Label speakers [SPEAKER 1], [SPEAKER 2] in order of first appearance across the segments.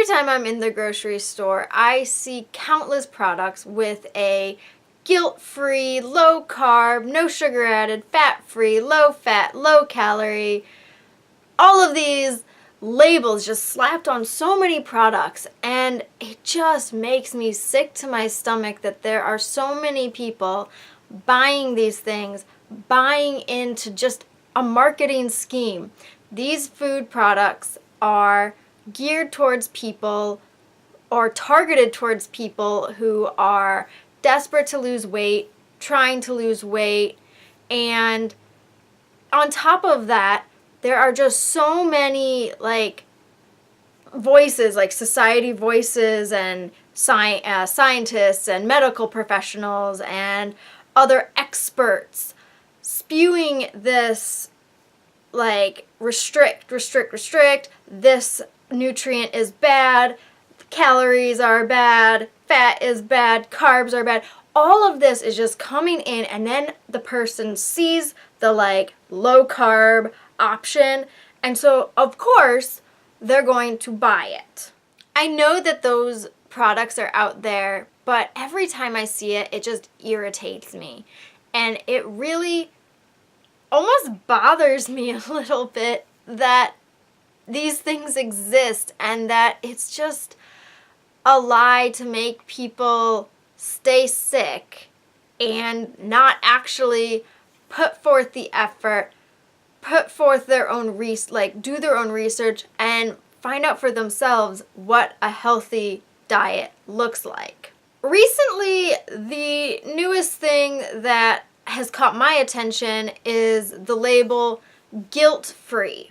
[SPEAKER 1] Every time I'm in the grocery store, I see countless products with a guilt-free, low-carb, no sugar added, fat-free, low-fat, low-calorie, all of these labels just slapped on so many products, and it just makes me sick to my stomach that there are so many people buying these things, buying into just a marketing scheme. These food products are geared towards people or targeted towards people who are desperate to lose weight, trying to lose weight, and on top of that, there are just so many voices, like society voices and scientists and medical professionals and other experts spewing this restrict, this nutrient is bad, calories are bad, fat is bad, carbs are bad. All of this is just coming in, and then the person sees the low carb option, and so of course they're going to buy it. I know that those products are out there, but every time I see it, it just irritates me. And it really almost bothers me a little bit that these things exist and that it's just a lie to make people stay sick and not actually put forth the effort, put forth their own do their own research and find out for themselves what a healthy diet looks like. Recently, the newest thing that has caught my attention is the label guilt-free.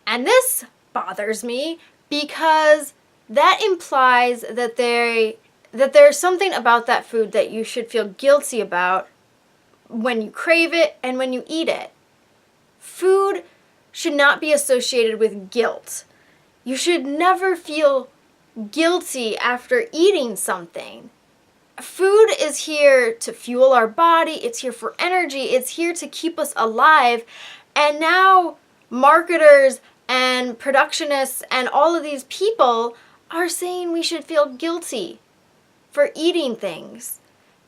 [SPEAKER 1] And this bothers me because that implies that there's something about that food that you should feel guilty about when you crave it and when you eat it. Food should not be associated with guilt. You should never feel guilty after eating something. Food is here to fuel our body, it's here for energy, it's here to keep us alive, and now marketers and productionists and all of these people are saying we should feel guilty for eating things.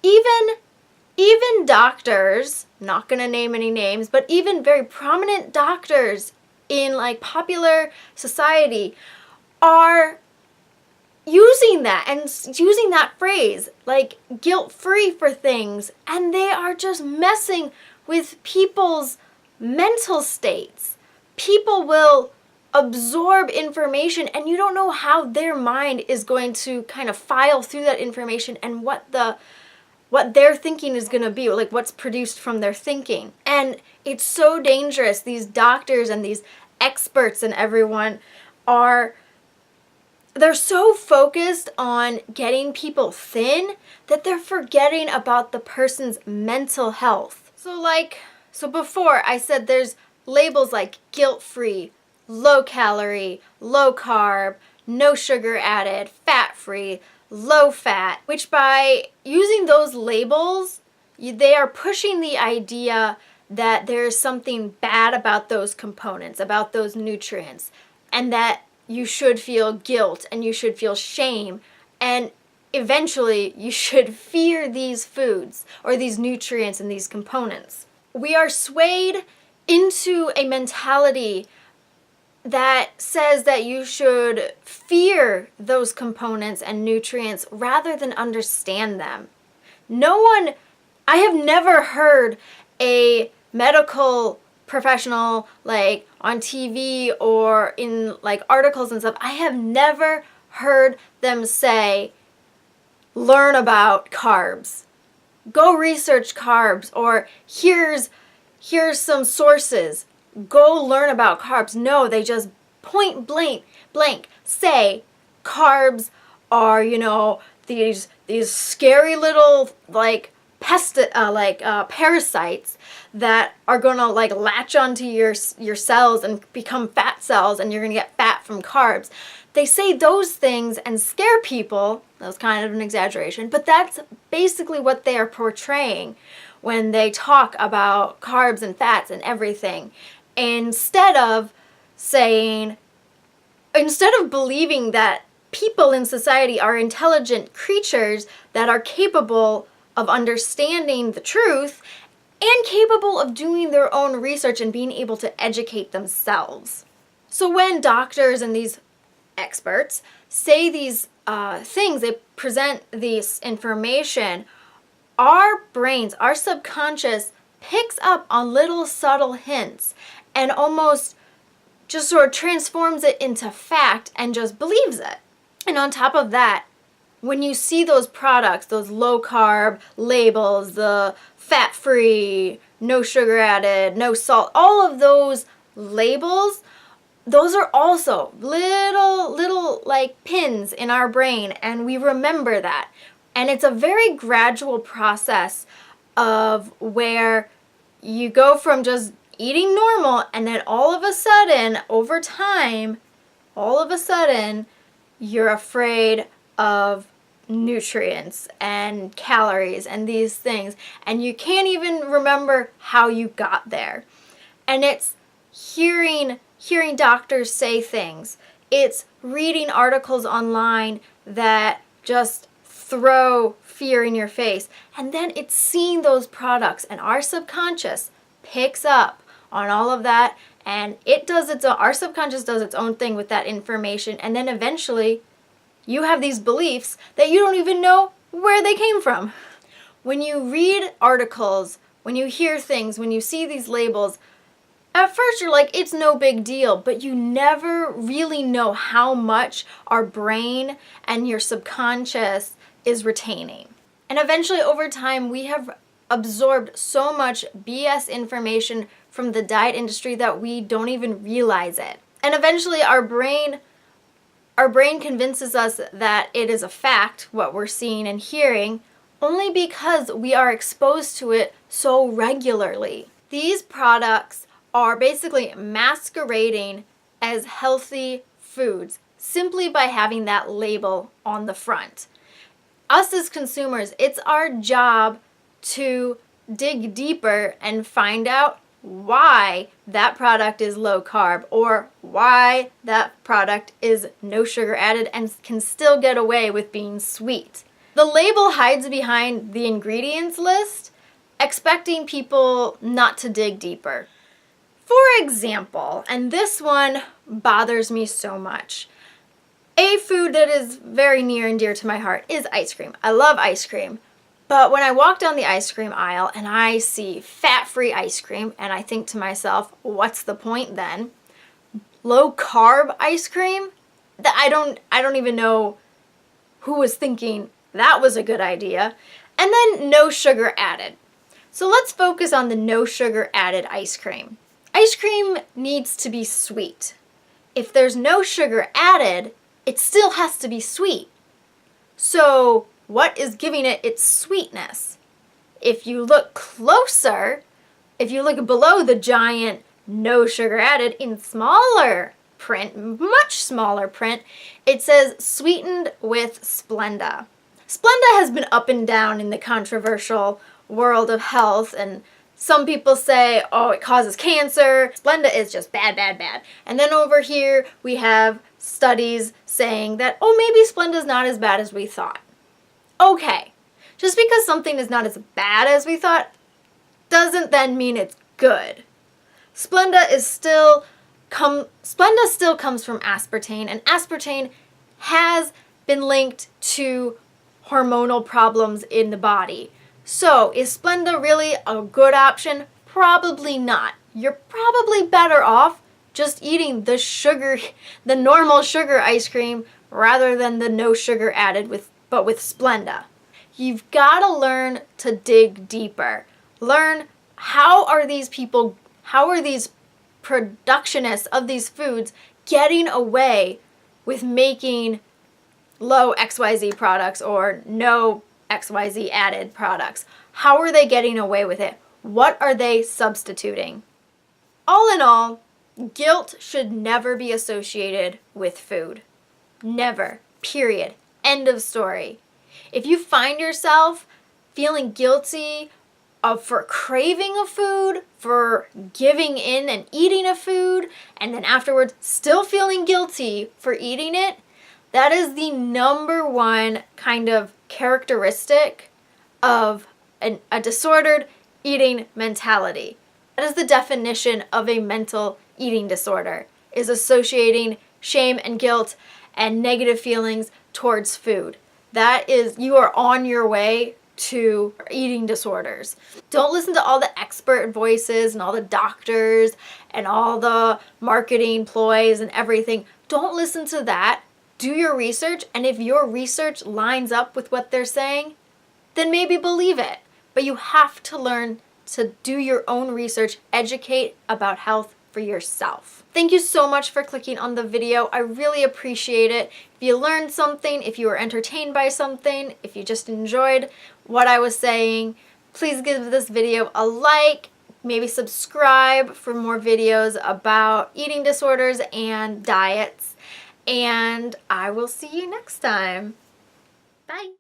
[SPEAKER 1] Even doctors, not going to name any names, but even very prominent doctors in popular society are using that and using that phrase, guilt-free for things, and they are just messing with people's mental states. People will absorb information and you don't know how their mind is going to kind of file through that information and what their thinking is going to be, what's produced from their thinking. And it's so dangerous. These doctors and these experts and everyone they're so focused on getting people thin that they're forgetting about the person's mental health. So before I said there's labels like guilt-free, low calorie, low carb, no sugar added, fat-free, low fat, which by using those labels, they are pushing the idea that there's something bad about those components, about those nutrients, and that you should feel guilt and you should feel shame, and eventually you should fear these foods or these nutrients and these components. We are swayed into a mentality that says that you should fear those components and nutrients rather than understand them. I have never heard a medical professional on TV or in articles and stuff, I have never heard them say, learn about carbs. Go research carbs, or here's some sources. Go learn about carbs. No, they just point blank say carbs are, these scary little parasites that are gonna latch onto your cells and become fat cells, and you're gonna get fat from carbs. They say those things and scare people. That was kind of an exaggeration, but that's basically what they are portraying when they talk about carbs and fats and everything, instead of saying instead of believing that people in society are intelligent creatures that are capable of understanding the truth and capable of doing their own research and being able to educate themselves. So when doctors and these experts say these things, they present this information, our brains, our subconscious picks up on little subtle hints and almost just sort of transforms it into fact and just believes it. And on top of that, when you see those products, those low carb labels, the fat free, no sugar added, no salt, all of those labels, those are also little like pins in our brain, and we remember that. And it's a very gradual process of where you go from just eating normal, and then all of a sudden, over time, all of a sudden, you're afraid of nutrients and calories and these things, and you can't even remember how you got there. And it's hearing doctors say things. It's reading articles online that just throw fear in your face. And then it's seeing those products, and our subconscious picks up on all of that, and our subconscious does its own thing with that information, and then eventually you have these beliefs that you don't even know where they came from. When you read articles, when you hear things, when you see these labels, at first you're like, it's no big deal, but you never really know how much our brain and your subconscious is retaining. And eventually over time, we have absorbed so much BS information from the diet industry that we don't even realize it. And eventually our brain convinces us that it is a fact, what we're seeing and hearing, only because we are exposed to it so regularly. These products are basically masquerading as healthy foods simply by having that label on the front. Us as consumers, it's our job to dig deeper and find out why that product is low carb or why that product is no sugar added and can still get away with being sweet. The label hides behind the ingredients list, expecting people not to dig deeper. For example, and this one bothers me so much, a food that is very near and dear to my heart is ice cream. I love ice cream. But when I walk down the ice cream aisle and I see fat-free ice cream, and I think to myself, what's the point then? Low-carb ice cream? I don't even know who was thinking that was a good idea. And then no sugar added. So let's focus on the no sugar added ice cream. Ice cream needs to be sweet. If there's no sugar added, it still has to be sweet. So what is giving it its sweetness? If you look closer, if you look below the giant no sugar added in smaller print, much smaller print, it says sweetened with Splenda. Splenda has been up and down in the controversial world of health, and some people say, oh, it causes cancer. Splenda is just bad, bad, bad. And then over here we have studies saying that, oh, maybe Splenda is not as bad as we thought. Okay, just because something is not as bad as we thought doesn't then mean it's good. Splenda still comes from aspartame, and aspartame has been linked to hormonal problems in the body. So, is Splenda really a good option? Probably not. You're probably better off just eating the normal sugar ice cream rather than the no sugar added but with Splenda. You've got to learn to dig deeper. Learn how are these productionists of these foods getting away with making low XYZ products or no XYZ added products. How are they getting away with it? What are they substituting? All in all, guilt should never be associated with food. Never. Period. End of story. If you find yourself feeling guilty for craving a food, for giving in and eating a food, and then afterwards still feeling guilty for eating it, that is the number one kind of characteristic of a disordered eating mentality. That is the definition of a mental eating disorder, is associating shame and guilt and negative feelings towards food. That is, you are on your way to eating disorders. Don't listen to all the expert voices and all the doctors and all the marketing ploys and everything. Don't listen to that. Do your research, and if your research lines up with what they're saying, then maybe believe it. But you have to learn to do your own research, educate about health for yourself. Thank you so much for clicking on the video. I really appreciate it. If you learned something, if you were entertained by something, if you just enjoyed what I was saying, please give this video a like, maybe subscribe for more videos about eating disorders and diets, and I will see you next time. Bye.